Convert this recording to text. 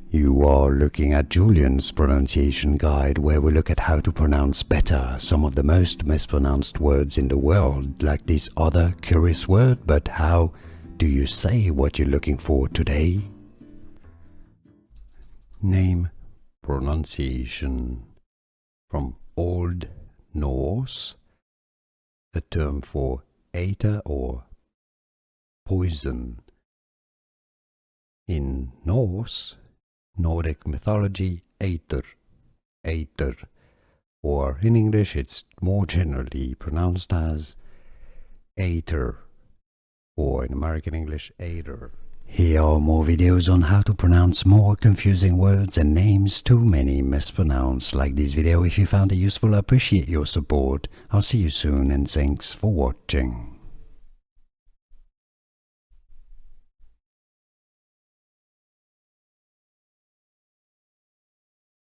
You are looking at Julian's pronunciation guide, where we look at how to pronounce better some of the most mispronounced words in the world, like this other curious word. But how do you say what you're looking for today? Name, pronunciation. From Old Norse, a term for eitr or poison. In Nordic mythology, Eitr, or in English it's more generally pronounced as Eitr, or in American English, Eitr. Here are more videos on how to pronounce more confusing words and names too many mispronounced. Like this video if you found it useful. I appreciate your support. I'll see you soon and thanks for watching.